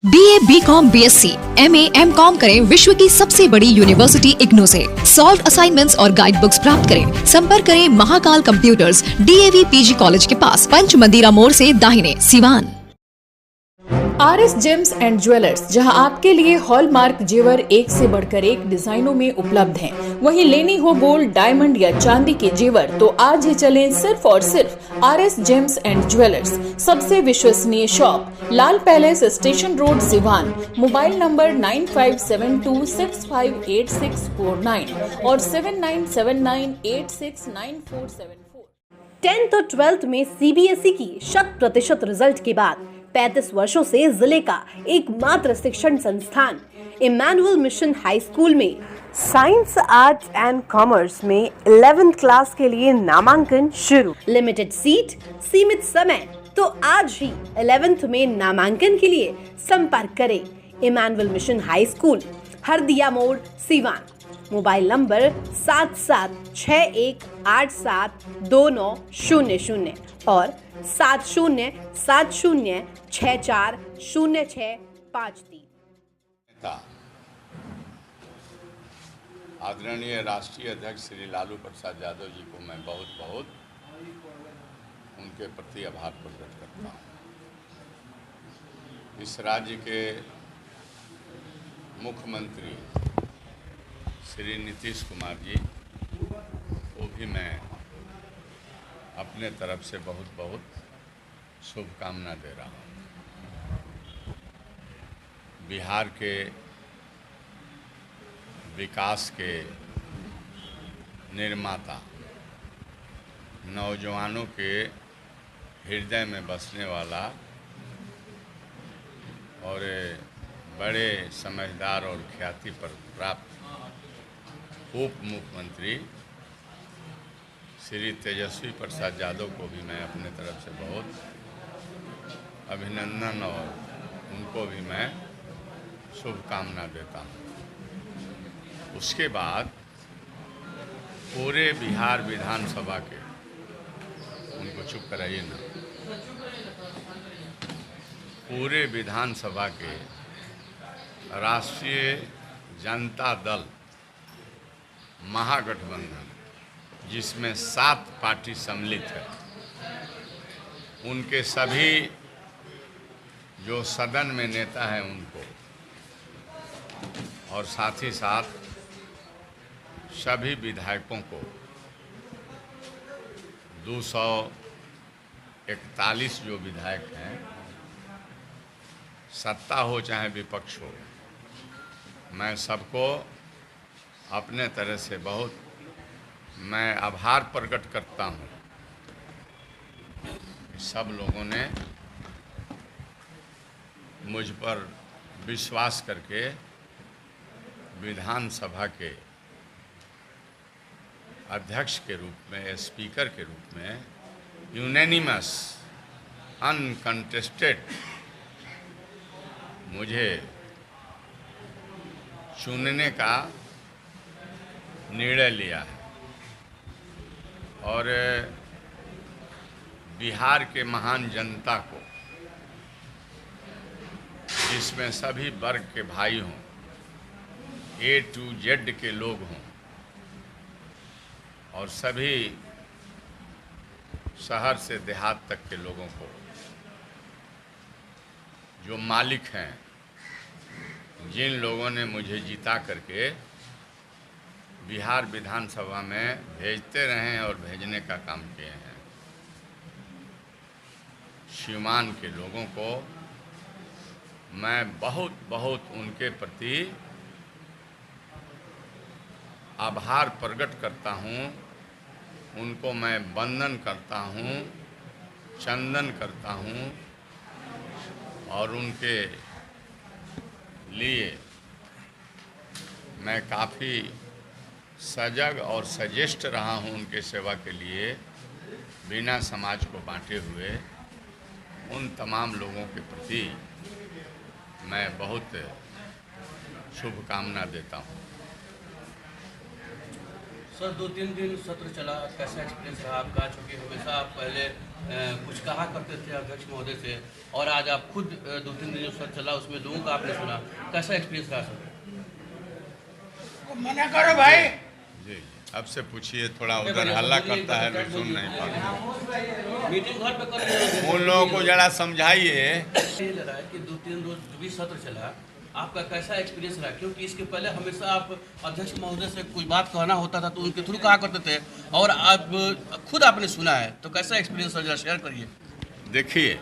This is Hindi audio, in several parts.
BA, BCom, BSc, MA, MCom करें विश्व की सबसे बड़ी यूनिवर्सिटी इग्नू से। सॉल्व असाइनमेंट्स और गाइड बुक्स प्राप्त करें। संपर्क करें Mahakal computers, DAV PG college के पास, पंच मंदिरा मोड़ से दाहिने, Siwan. RS James and jewellers, जहां आपके लिए हॉलमार्क जेवर एक से बढ़कर एक डिजाइनों में उपलब्ध हैं। वहीं लेनी हो गोल्ड, डायमंड या चांदी के जेवर तो आज ही चलें सिर्फ और सिर्फ RS जेम्स एंड ज्वेलर्स। सबसे विश्वसनीय shop, Lal palace, station road, Siwan. Mobile number 9572658649 और 7979869474। 10th और 12th में CBSE की 100% रिजल्ट के बाद 35 वर्षों से जिले का एकमात्र शिक्षण संस्थान इमैनुअल मिशन हाई स्कूल में साइंस, आर्ट्स एंड कॉमर्स में 11th क्लास के लिए नामांकन शुरू। लिमिटेड सीट, सीमित समय, तो आज ही 11th में नामांकन के लिए संपर्क करें Emmanuel mission high school, Hardiya मोड़, सिवान। मोबाइल नंबर 7761872900 और 7070640653। आदरणीय राष्ट्रीय अध्यक्ष श्री लालू प्रसाद यादव जी को मैं बहुत बहुत उनके प्रति आभार प्रकट करता हूँ। इस राज्य के मुख्यमंत्री श्री नीतीश कुमार जी को भी मैं अपने तरफ से बहुत बहुत शुभकामना दे रहा हूँ। बिहार के विकास के निर्माता, नौजवानों के हृदय में बसने वाला और बड़े समझदार और ख्याति पर प्राप्त उप मुख्यमंत्री श्री तेजस्वी प्रसाद यादव को भी मैं अपने तरफ से बहुत अभिनंदन और उनको भी मैं शुभकामना देता हूँ। उसके बाद पूरे बिहार विधानसभा के, उनको चुप कराइए ना, पूरे विधानसभा के राष्ट्रीय जनता दल महागठबंधन, जिसमें 7 पार्टी सम्मिलित है, उनके सभी जो सदन में नेता हैं उनको, और साथ ही साथ सभी विधायकों को 241 जो विधायक हैं, सत्ता हो चाहे विपक्ष हो, मैं सबको अपने तरह से बहुत मैं आभार प्रकट करता हूँ। सब लोगों ने मुझ पर विश्वास करके विधानसभा के अध्यक्ष के रूप में, स्पीकर के रूप में यूनैनिमस, अनकंटेस्टेड मुझे चुनने का निर्णय लिया है। और बिहार के महान जनता को, जिसमें सभी वर्ग के भाई हों, A to Z के लोग हों, और सभी शहर से देहात तक के लोगों को, जो मालिक हैं, जिन लोगों ने मुझे जीता करके बिहार विधानसभा में भेजते रहे और भेजने का काम किए हैं, सीमान के लोगों को मैं बहुत बहुत उनके प्रति आभार प्रकट करता हूँ। उनको मैं वंदन करता हूँ, चंदन करता हूँ, और उनके लिए मैं काफ़ी सजग और सजेस्ट रहा हूँ उनके सेवा के लिए। बिना समाज को बांटे हुए उन तमाम लोगों के प्रति मैं बहुत शुभकामना देता हूँ। सर 2-3 दिन सत्र चला, कैसा एक्सपीरियंस रहा आपका? चूँकि हमेशा आप पहले कुछ कहा करते थे अध्यक्ष महोदय से, और आज आप खुद 2-3 दिन जो सत्र चला उसमें लोगों का आपने सुना, कैसा एक्सपीरियंस रहा सर? मना करो भाई जी, अब से पूछिए। थोड़ा उधर हल्ला करता है तो सुन नहीं पाते। मीटिंग घर पे कर उन लोगों को जरा समझाइए। ये लग रहा है कि 2-3 रोज जो भी सत्र चला आपका कैसा एक्सपीरियंस रहा? क्योंकि इसके पहले हमेशा आप अध्यक्ष महोदय से कोई बात कहना होता था तो उनके थ्रू कहा करते थे, और आप खुद आपने सुना है, तो कैसा एक्सपीरियंस जरा शेयर करिए। देखिए,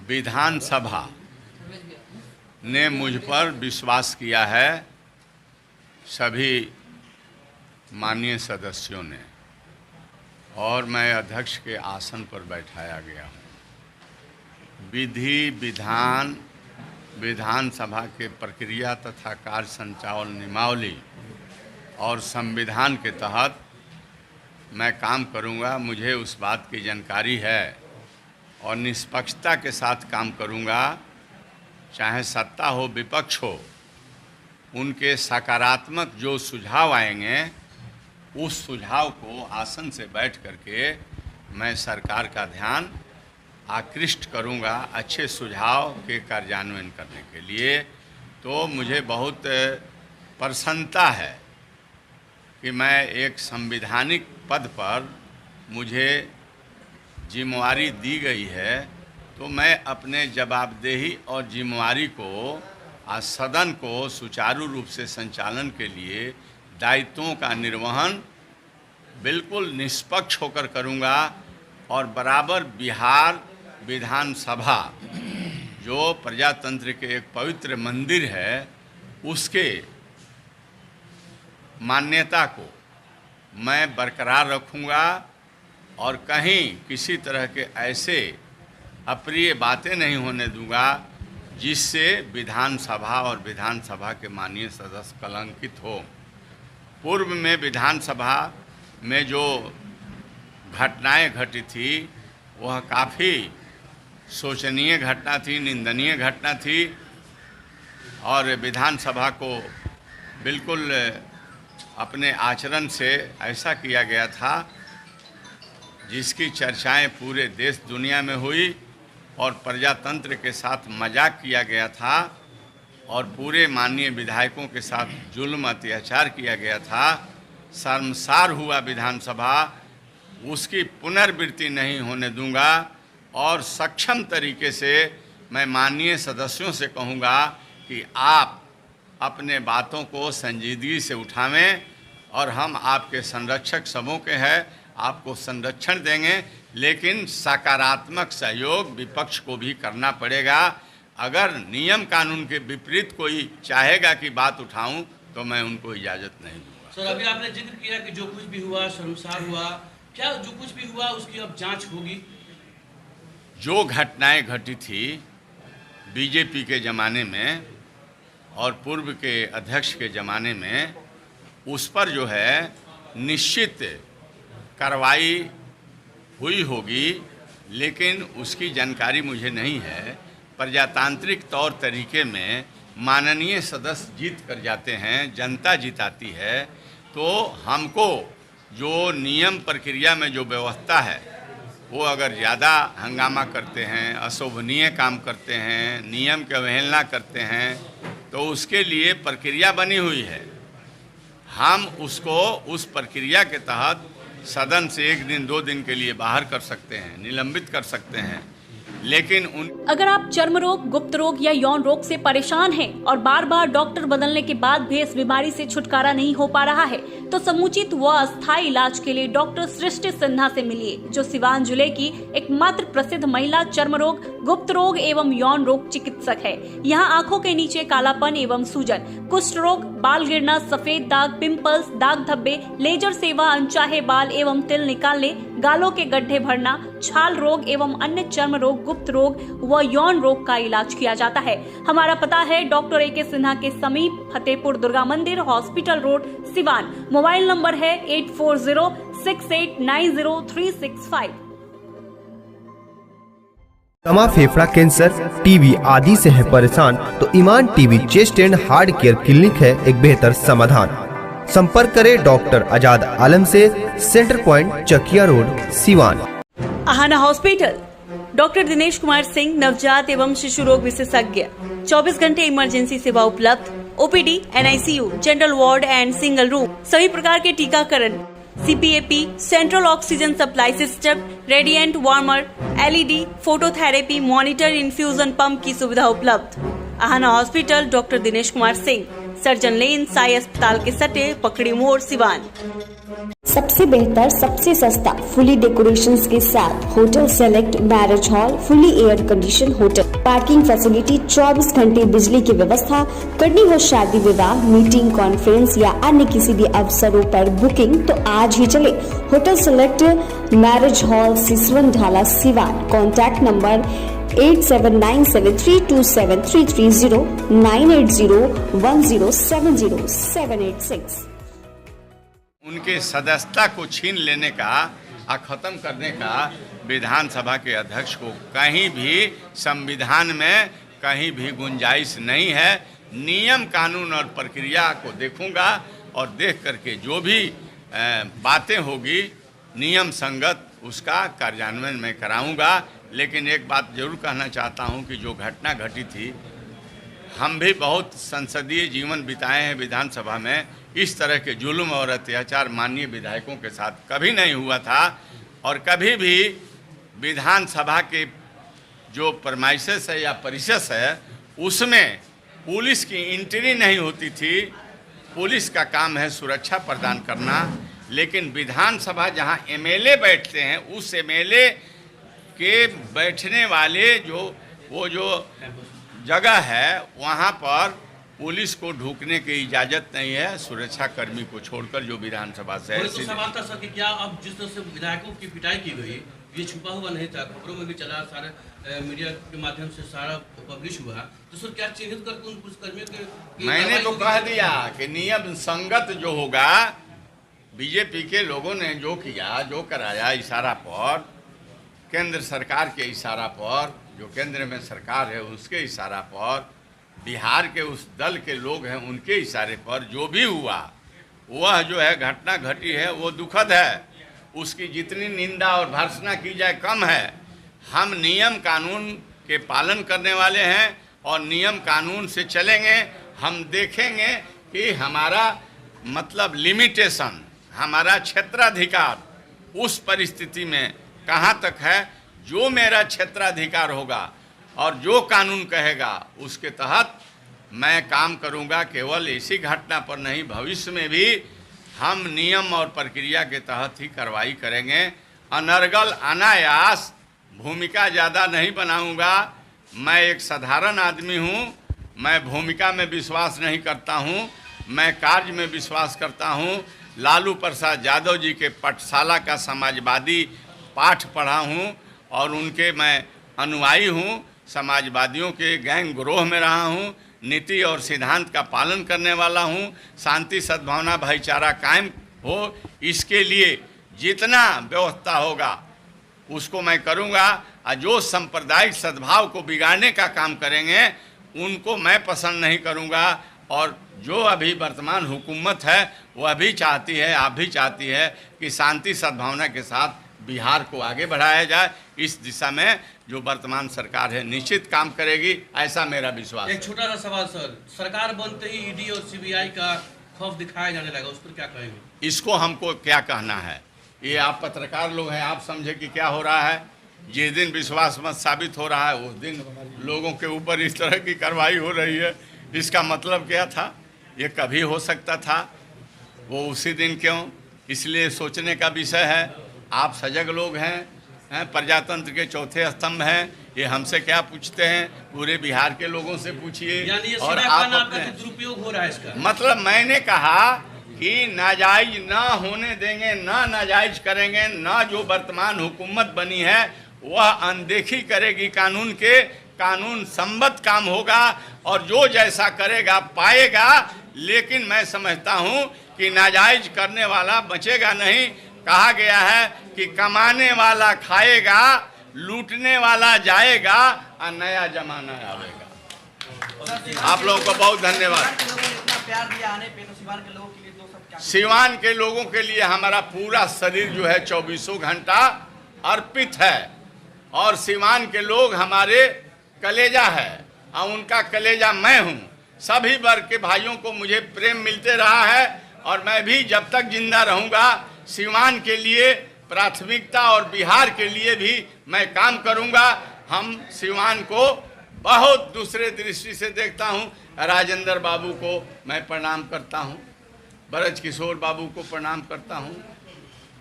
विधानसभा ने मुझ पर विश्वास किया है, सभी माननीय सदस्यों ने, और मैं अध्यक्ष के आसन पर बैठाया गया हूँ। विधि विधान विधानसभा के प्रक्रिया तथा कार्य संचालन नियमावली और संविधान के तहत मैं काम करूंगा। मुझे उस बात की जानकारी है और निष्पक्षता के साथ काम करूंगा। चाहे सत्ता हो विपक्ष हो, उनके सकारात्मक जो सुझाव आएंगे उस सुझाव को आसन से बैठ करके मैं सरकार का ध्यान आकृष्ट करूंगा अच्छे सुझाव के कार्यान्वयन करने के लिए। तो मुझे बहुत प्रसन्नता है कि मैं एक संवैधानिक पद पर मुझे जिम्मेवारी दी गई है, तो मैं अपने जवाबदेही और जिम्मेवारी को आज सदन को सुचारू रूप से संचालन के लिए दायित्वों का निर्वहन बिल्कुल निष्पक्ष होकर करूंगा। और बराबर बिहार विधानसभा जो प्रजातंत्र के एक पवित्र मंदिर है, उसके मान्यता को मैं बरकरार रखूंगा और कहीं किसी तरह के ऐसे अप्रिय बातें नहीं होने दूंगा जिससे विधानसभा और विधानसभा के माननीय सदस्य कलंकित हो। पूर्व में विधानसभा में जो घटनाएं घटी थी वह काफ़ी शोचनीय घटना थी, निंदनीय घटना थी, और विधानसभा को बिल्कुल अपने आचरण से ऐसा किया गया था जिसकी चर्चाएं पूरे देश दुनिया में हुई, और प्रजातंत्र के साथ मजाक किया गया था, और पूरे माननीय विधायकों के साथ जुल्म अत्याचार किया गया था। शर्मसार हुआ विधानसभा, उसकी पुनरावृत्ति नहीं होने दूंगा। और सक्षम तरीके से मैं माननीय सदस्यों से कहूँगा कि आप अपने बातों को संजीदगी से उठावें, और हम आपके संरक्षक सबों के हैं, आपको संरक्षण देंगे, लेकिन सकारात्मक सहयोग विपक्ष को भी करना पड़ेगा। अगर नियम कानून के विपरीत कोई चाहेगा कि बात उठाऊं तो मैं उनको इजाज़त नहीं दूंगा। सर, अभी आपने जिक्र किया कि जो कुछ भी हुआ शर्मसार हुआ, क्या जो कुछ भी हुआ उसकी अब जांच होगी? जो घटनाएं घटी थी बीजेपी के ज़माने में और पूर्व के अध्यक्ष के ज़माने में, उस पर जो है निश्चित कार्रवाई हुई होगी, लेकिन उसकी जानकारी मुझे नहीं है। प्रजातांत्रिक तौर तरीके में माननीय सदस्य जीत कर जाते हैं, जनता जिताती है, तो हमको जो नियम प्रक्रिया में जो व्यवस्था है वो अगर ज़्यादा हंगामा करते हैं, अशोभनीय काम करते हैं, नियम की अवहेलना करते हैं, तो उसके लिए प्रक्रिया बनी हुई है। हम उसको उस प्रक्रिया के तहत सदन से 1 दिन 2 दिन के लिए बाहर कर सकते हैं, निलंबित कर सकते हैं, लेकिन अगर आप चर्म रोग, गुप्त रोग या यौन रोग से परेशान हैं और बार बार डॉक्टर बदलने के बाद भी इस बीमारी से छुटकारा नहीं हो पा रहा है, तो समुचित व अस्थायी इलाज के लिए डॉक्टर सृष्टि सिन्हा से मिलिए, जो सिवान जिले की एकमात्र प्रसिद्ध महिला चर्म रोग, गुप्त रोग एवं यौन रोग चिकित्सक है। यहाँ आंखों के नीचे कालापन एवं सूजन, कुष्ठ रोग, बाल गिरना, सफेद दाग, पिंपल्स, दाग धब्बे, लेजर सेवा, अनचाहे बाल एवं तिल निकालने, गालों के गड्ढे भरना, छाल रोग एवं अन्य चर्म रोग, गुप्त रोग व यौन रोग का इलाज किया जाता है। हमारा पता है डॉक्टर ए.के. सिन्हा के समीप फतेहपुर दुर्गा मंदिर, hospital road, Siwan. Mobile number है 8406890365। दमा, फेफड़ा कैंसर, टीबी आदि से है परेशान तो Iman TB chest and heart care clinic है एक बेहतर समाधान। संपर्क करें डॉक्टर आजाद आलम से, centre point Chakiya road, Siwan. Aahana hospital, doctor Dinesh Kumar Singh, नवजात एवं शिशु रोग विशेषज्ञ, 24 घंटे इमरजेंसी सेवा उपलब्ध, OPD, NICU, general ward and single room, सभी प्रकार के टीकाकरण, CPAP, central oxygen supply system, radiant warmer, LED, phototherapy, monitor, infusion pump की सुविधा उपलब्ध। Aahana hospital, doctor Dinesh Kumar Singh, surgeon lane, Sai अस्पताल के सटे, पकड़ी मोड़, सिवान। सबसे बेहतर, सबसे सस्ता, फुली डेकोरेशंस के साथ hotel select marriage hall, fully air condition hotel, parking facility, 24 घंटे बिजली की व्यवस्था। करनी हो शादी विवाह, मीटिंग, कॉन्फ्रेंस या अन्य किसी भी अवसरों पर बुकिंग तो आज ही चले hotel select marriage hall, Siswan ढाला, सिवान। Contact number 8797327330, 9801070786। उनके सदस्यता को छीन लेने का और ख़त्म करने का विधानसभा के अध्यक्ष को कहीं भी संविधान में कहीं भी गुंजाइश नहीं है। नियम, कानून और प्रक्रिया को देखूंगा और देख करके जो भी बातें होगी नियम संगत उसका कार्यान्वयन मैं कराऊंगा। लेकिन एक बात जरूर कहना चाहता हूं कि जो घटना घटी थी, हम भी बहुत संसदीय जीवन बिताए हैं विधानसभा में, इस तरह के जुल्म और अत्याचार माननीय विधायकों के साथ कभी नहीं हुआ था। और कभी भी विधानसभा के जो परमाइसेस है या परिशस है उसमें पुलिस की एंट्री नहीं होती थी। पुलिस का काम है सुरक्षा प्रदान करना, लेकिन विधानसभा जहां एमएलए बैठते हैं उस एमएलए के बैठने वाले वो जो जगह है वहां पर पुलिस को ढूकने की इजाज़त नहीं है, सुरक्षा कर्मी को छोड़कर जो विधानसभा से है। तो सवाल था सर कि क्या अब जिस तरह से विधायकों की पिटाई की गई, ये छुपा हुआ नहीं था, खबरों में भी चला, सारे मीडिया के माध्यम से सारा पब्लिश हुआ, तो सर क्या चिन्हित करके उन पुलिसकर्मियों के मैंने तो कह दिया कि नियम संगत जो होगा, बीजेपी के लोगों ने जो किया, जो कराया, इशारा पर, केंद्र सरकार के इशारा पर, जो केंद्र में सरकार है उसके इशारा पर, बिहार के उस दल के लोग हैं उनके इशारे पर जो भी हुआ, वह जो है घटना घटी है वो दुखद है। उसकी जितनी निंदा और भर्त्सना की जाए कम है। हम नियम कानून के पालन करने वाले हैं और नियम कानून से चलेंगे। हम देखेंगे कि हमारा मतलब लिमिटेशन, हमारा क्षेत्राधिकार उस परिस्थिति में कहाँ तक है। जो मेरा क्षेत्राधिकार होगा और जो कानून कहेगा उसके तहत मैं काम करूंगा। केवल ऐसी घटना पर नहीं, भविष्य में भी हम नियम और प्रक्रिया के तहत ही कार्रवाई करेंगे। अनर्गल, अनायास भूमिका ज़्यादा नहीं बनाऊंगा। मैं एक साधारण आदमी हूं, मैं भूमिका में विश्वास नहीं करता हूं, मैं कार्य में विश्वास करता हूं। लालू प्रसाद यादव जी के पाठशाला का समाजवादी पाठ पढ़ा हूं और उनके मैं अनुयायी हूं। समाजवादियों के गैंग ग्रोह में रहा हूं, नीति और सिद्धांत का पालन करने वाला हूं। शांति, सद्भावना, भाईचारा कायम हो, इसके लिए जितना व्यवस्था होगा उसको मैं करूंगा। और जो सांप्रदायिक सद्भाव को बिगाड़ने का काम करेंगे उनको मैं पसंद नहीं करूंगा। और जो अभी वर्तमान हुकूमत है वह भी चाहती है, आप भी चाहती है कि शांति सद्भावना के साथ बिहार को आगे बढ़ाया जाए। इस दिशा में जो वर्तमान सरकार है निश्चित काम करेगी, ऐसा मेरा विश्वास है। एक छोटा सा सवाल सर, सरकार बनते ही ईडी और सीबीआई का खौफ दिखाया जाने लगा, उस पर क्या कहेंगे? इसको हमको क्या कहना है, ये आप पत्रकार लोग हैं, आप समझे कि क्या हो रहा है। जिस दिन विश्वास मत साबित हो रहा है उस दिन लोगों के ऊपर इस तरह की कार्रवाई हो रही है। इसका मतलब क्या था? ये कभी हो सकता था, वो उसी दिन क्यों? इसलिए सोचने का विषय है। आप सजग लोग हैं, प्रजातंत्र के चौथे स्तंभ हैं, ये हमसे क्या पूछते हैं? पूरे बिहार के लोगों से पूछिए। और आप दुरुपयोग हो रहा है इसका मतलब मैंने कहा कि नाजायज ना होने देंगे, ना नाजायज करेंगे, ना जो वर्तमान हुकूमत बनी है वह अनदेखी करेगी कानून के। कानून संबद्ध काम होगा और जो जैसा करेगा पाएगा। लेकिन मैं समझता हूं कि नाजायज करने वाला बचेगा नहीं। कहा गया है कि कमाने वाला खाएगा, लूटने वाला जाएगा और नया जमाना आएगा। आप लोगों को बहुत धन्यवाद। इतना प्यार दिया आने पे, तो सिवान के लोगों के लिए तो सब सिवान के लोगों के लिए हमारा पूरा शरीर जो है 24 घंटा अर्पित है और सिवान के लोग हमारे कलेजा है और उनका कलेजा मैं हूँ। सभी वर्ग के भाइयों को मुझे प्रेम मिलते रहा है और मैं भी जब तक जिंदा रहूँगा सिवान के लिए प्राथमिकता और बिहार के लिए भी मैं काम करूँगा। हम सिवान को बहुत दूसरे दृष्टि से देखता हूँ। राजेंद्र बाबू को मैं प्रणाम करता हूँ, ब्रज किशोर बाबू को प्रणाम करता हूँ,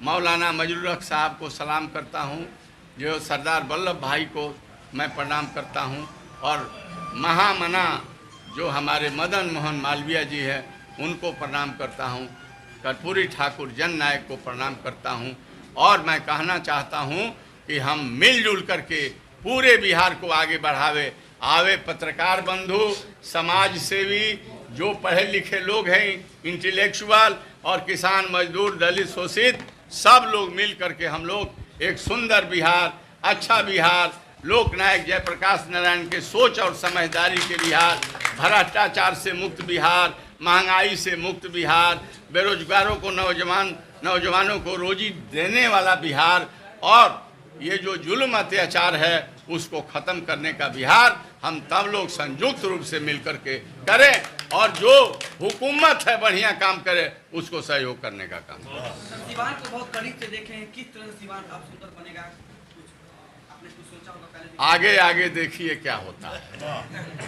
मौलाना मजरूल हक साहब को सलाम करता हूँ, जो सरदार वल्लभ भाई को मैं प्रणाम करता हूँ और महामना जो हमारे मदन मोहन मालवीय जी है उनको प्रणाम करता हूँ, कर्पूरी ठाकुर जन नायक को प्रणाम करता हूँ। और मैं कहना चाहता हूँ कि हम मिलजुल करके पूरे बिहार को आगे बढ़ावे। आवे पत्रकार बंधु, समाज सेवी, जो पढ़े लिखे लोग हैं, इंटेलेक्चुअल और किसान मजदूर दलित शोषित, सब लोग मिल करके हम लोग एक सुंदर बिहार, अच्छा बिहार, लोकनायक जयप्रकाश नारायण के सोच और समझदारी के बिहार, भ्रष्टाचार से मुक्त बिहार, महंगाई से मुक्त बिहार, बेरोजगारों को नौजवानों को रोजी देने वाला बिहार और ये जो जुल्म अत्याचार है उसको ख़त्म करने का बिहार हम तब लोग संयुक्त रूप से मिलकर के करें और जो हुकूमत है बढ़िया काम करे उसको सहयोग करने का काम। सिवान को बहुत करीब से देखें, किस तरह से सिवान अब सुंदर बनेगा, आपने कुछ सोचा होगा पहले? आगे देखिए क्या होता है,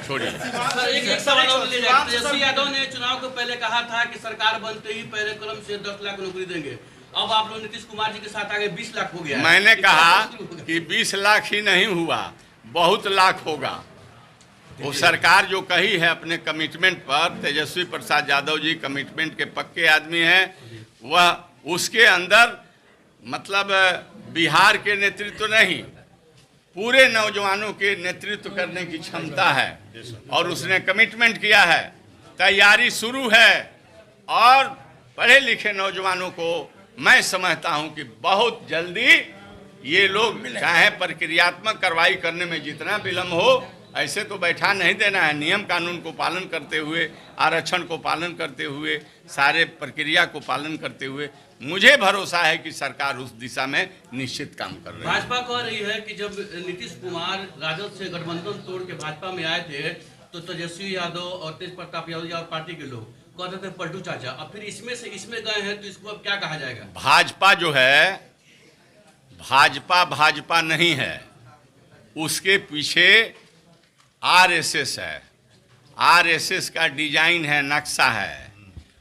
छोड़िए। एक सवाल और ले जाए। तेजस्वी यादव ने चुनाव को पहले कहा था कि सरकार बनते ही पहले कदम से 10 लाख नौकरी देंगे। अब आप लोग नीतीश कुमार जी के साथ आगे 20 लाख हो गया। मैंने कहा कि 20 लाख ही नहीं हुआ, बहुत लाख होगा। वो सरकार जो कही है अपने कमिटमेंट पर, तेजस्वी प्रसाद यादव जी कमिटमेंट के पक्के आदमी हैं, वह उसके अंदर मतलब बिहार के नेतृत्व नहीं, पूरे नौजवानों के नेतृत्व करने की क्षमता है और उसने कमिटमेंट किया है, तैयारी शुरू है और पढ़े लिखे नौजवानों को मैं समझता हूं कि बहुत जल्दी ये लोग चाहे प्रक्रियात्मक कार्रवाई करने में जितना विलम्ब हो, ऐसे तो बैठा नहीं देना है। नियम कानून को पालन करते हुए, आरक्षण को पालन करते हुए, सारे प्रक्रिया को पालन करते हुए मुझे भरोसा है कि सरकार उस दिशा में निश्चित काम कर रही है। भाजपा कह रही है कि जब नीतीश कुमार राजद से गठबंधन तोड़ के भाजपा में आए थे तो तेजस्वी यादव और तेज प्रताप यादव और पार्टी के लोग कहते थे पलटू चाचा, अब फिर इसमें से इसमें गए हैं तो इसको अब क्या कहा जाएगा? भाजपा जो है, भाजपा नहीं है, उसके पीछे आरएसएस है। आरएसएस का डिजाइन है, नक्शा है।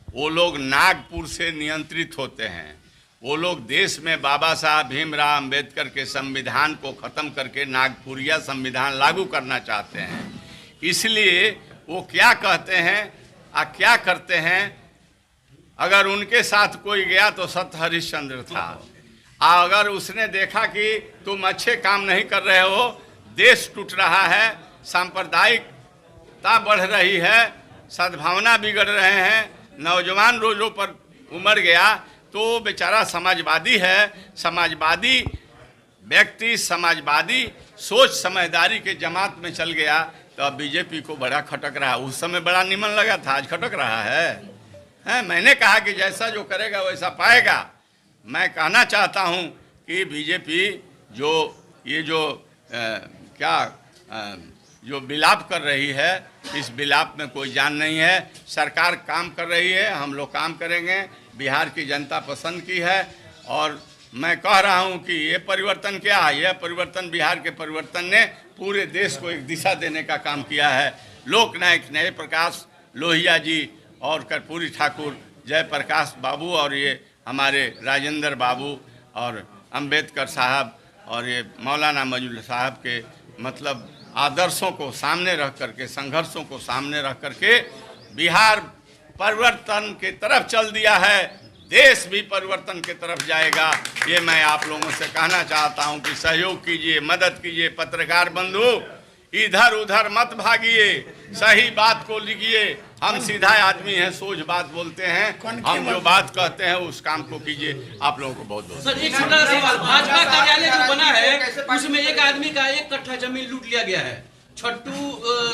वो लोग नागपुर से नियंत्रित होते हैं। वो लोग देश में बाबा साहब भीमराव अंबेडकर के संविधान को ख़त्म करके नागपुरिया संविधान लागू करना चाहते हैं। इसलिए वो क्या कहते हैं और क्या करते हैं, अगर उनके साथ कोई गया तो सत हरिश्चंद्र था। अगर उसने देखा कि तुम अच्छे काम नहीं कर रहे हो, देश टूट रहा है, सांप्रदायिकता बढ़ रही है, सद्भावना बिगड़ रहे हैं, नौजवान रोजों पर उमड़ गया, तो बेचारा समाजवादी है, समाजवादी व्यक्ति, समाजवादी सोच समझदारी के जमात में चल गया तो अब बीजेपी को बड़ा खटक रहा। उस समय बड़ा निमन लगा था, आज खटक रहा है। मैंने कहा कि जैसा जो करेगा वैसा पाएगा। मैं कहना चाहता हूं कि बीजेपी जो विलाप कर रही है, इस विलाप में कोई जान नहीं है। सरकार काम कर रही है, हम लोग काम करेंगे, बिहार की जनता पसंद की है और मैं कह रहा हूं कि ये परिवर्तन क्या है, यह परिवर्तन बिहार के परिवर्तन ने पूरे देश को एक दिशा देने का काम किया है। लोकनायक जयप्रकाश लोहिया जी और कर्पूरी ठाकुर जयप्रकाश बाबू और ये हमारे राजेंद्र बाबू और अंबेडकर साहब और ये मौलाना मजरूल साहब के मतलब आदर्शों को सामने रख करके, संघर्षों को सामने रख करके बिहार परिवर्तन के तरफ चल दिया है। देश भी परिवर्तन की तरफ जाएगा। ये मैं आप लोगों से कहना चाहता हूं कि सहयोग कीजिए, मदद कीजिए। पत्रकार बंधु, इधर उधर मत भागिए, सही बात को लिखिए। हम सीधा आदमी हैं, सोच बात बोलते हैं, हम जो बात कहते हैं उस काम को कीजिए। आप लोगों को बहुत बहुत सर, एक छोटा सवाल, भाजपा कार्यालय जो बना है उसमें एक आदमी का 1 कट्ठा जमीन लूट लिया गया है छट्टू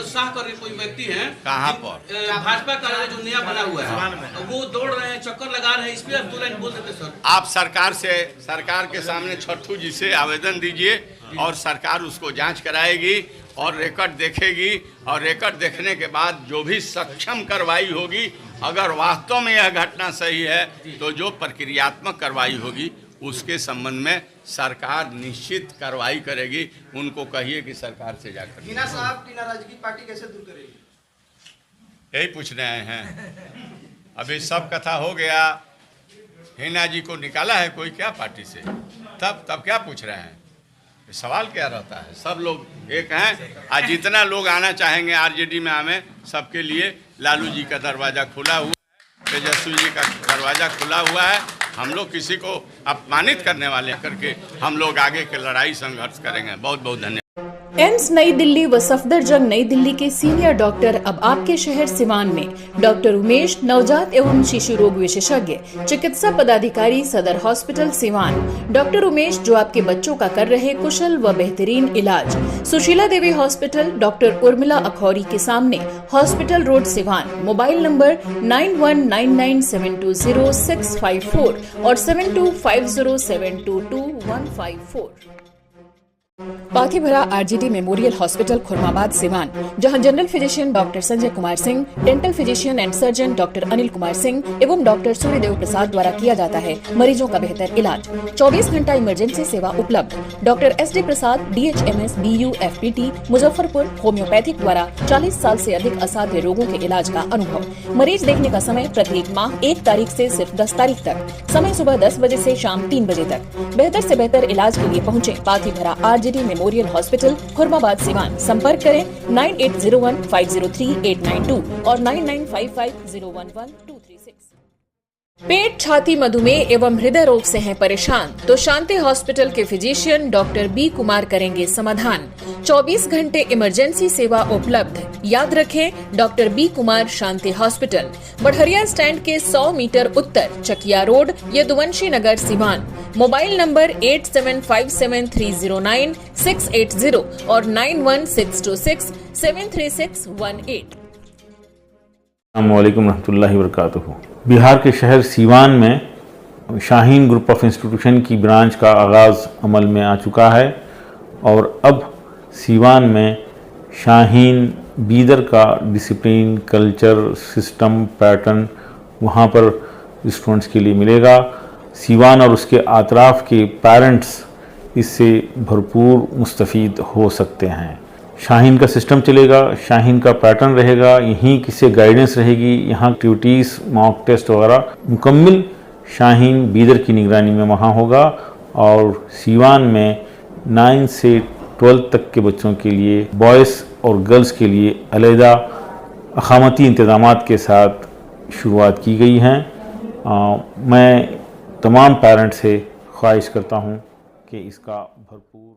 शाह करके कोई व्यक्ति हैं, कहाँ पर? भाजपा कार्यालय जो नया बना हुआ है, वो दौड़ रहे हैं, चक्कर लगा रहे हैं, इस पे आप 2 लाइन बोल देते सर। आप सरकार के सामने छट्टू जी से आवेदन दीजिए और सरकार उसको जांच कराएगी और रिकॉर्ड देखेगी, और रिकॉर्ड देखने के बाद जो भी सक्षम कार्रवाई होगी, अगर वास्तव में यह घटना सही है तो जो प्रक्रियात्मक कार्रवाई होगी उसके संबंध में सरकार निश्चित कार्रवाई करेगी। उनको कहिए कि सरकार से जाकर टीना साहब टीना राजगी पार्टी कैसे दूर करेगी, यही पूछने आए हैं। अभी सब कथा हो गया, हिना जी को निकाला है कोई क्या पार्टी से, तब क्या पूछ रहे हैं? सवाल क्या रहता है? सब लोग एक हैं। आज जितना लोग आना चाहेंगे आरजेडी में आवे, सबके लिए लालू जी का दरवाज़ा खुला हुआ है, तेजस्वी जी का दरवाज़ा खुला हुआ है। हम लोग किसी को अपमानित करने वाले करके हम लोग आगे के लड़ाई संघर्ष करेंगे। बहुत बहुत धन्यवाद। एम्स नई दिल्ली व सफदरजंग नई दिल्ली के सीनियर डॉक्टर अब आपके शहर सिवान में। डॉक्टर उमेश, नवजात एवं शिशु रोग विशेषज्ञ, चिकित्सा पदाधिकारी, सदर हॉस्पिटल सिवान। डॉक्टर उमेश जो आपके बच्चों का कर रहे कुशल व बेहतरीन इलाज। सुशीला देवी हॉस्पिटल, डॉक्टर उर्मिला अखौरी के सामने, hospital road Siwan. Mobile number 9199720654 और 7250722154। पाथी भरा RGD memorial hospital Khurmabad Siwan, जहां general physician doctor Sanjay Kumar Singh, dental physician and surgeon doctor Anil Kumar Singh एवं डॉक्टर सूर्यदेव प्रसाद द्वारा किया जाता है मरीजों का बेहतर इलाज। 24 घंटा इमरजेंसी सेवा उपलब्ध। डॉक्टर SD प्रसाद, DHMS, BU, FPT, Muzaffarpur, homeopathic द्वारा 40 साल से अधिक असाध्य रोगों के इलाज का अनुभव। मरीज देखने का समय प्रत्येक माह 1 तारीख से सिर्फ 10 तारीख तक। समय सुबह 10 बजे से शाम 3 बजे तक। बेहतर से बेहतर इलाज के लिए पहुँचे पाथी भरा RGD memorial hospital Khurmabad Siwan. संपर्क करें 9801503892 और 9955011236। पेट, छाती, मधुमेह एवं हृदय रोग से हैं परेशान तो शांति हॉस्पिटल के फिजिशियन डॉक्टर बी कुमार करेंगे समाधान। 24 घंटे इमरजेंसी सेवा उपलब्ध। याद रखें, डॉक्टर बी कुमार, शांति हॉस्पिटल, बढ़हरिया स्टैंड के 100 मीटर उत्तर, चकिया रोड, यदुवंशी नगर, सिवान। मोबाइल नंबर 8757309680 और 9162673618। अस्सलामुअलैकुम रहमतुल्लाहि व बरकातुहू। बिहार के शहर सीवान में शाहीन ग्रुप ऑफ इंस्टीट्यूशन की ब्रांच का आगाज़ अमल में आ चुका है और अब सीवान में शाहीन बीदर का डिसिप्लिन, कल्चर, सिस्टम, पैटर्न वहाँ पर स्टूडेंट्स के लिए मिलेगा। सीवान और उसके आतराफ़ के पेरेंट्स इससे भरपूर मुस्तफ़ीद हो सकते हैं। शाहीन का सिस्टम चलेगा, शाहीन का पैटर्न रहेगा, यहीं किसी गाइडेंस रहेगी, यहाँ एक्टिविटीज़, मॉक टेस्ट वगैरह मुकम्मल शाहीन बीदर की निगरानी में वहाँ होगा। और सीवान में 9 से 12 तक के बच्चों के लिए, बॉयज़ और गर्ल्स के लिए अलहदा अक़ामती इंतज़ामात के साथ शुरुआत की गई हैं। मैं तमाम पेरेंट्स से ख्वाहिश करता हूँ कि इसका भरपूर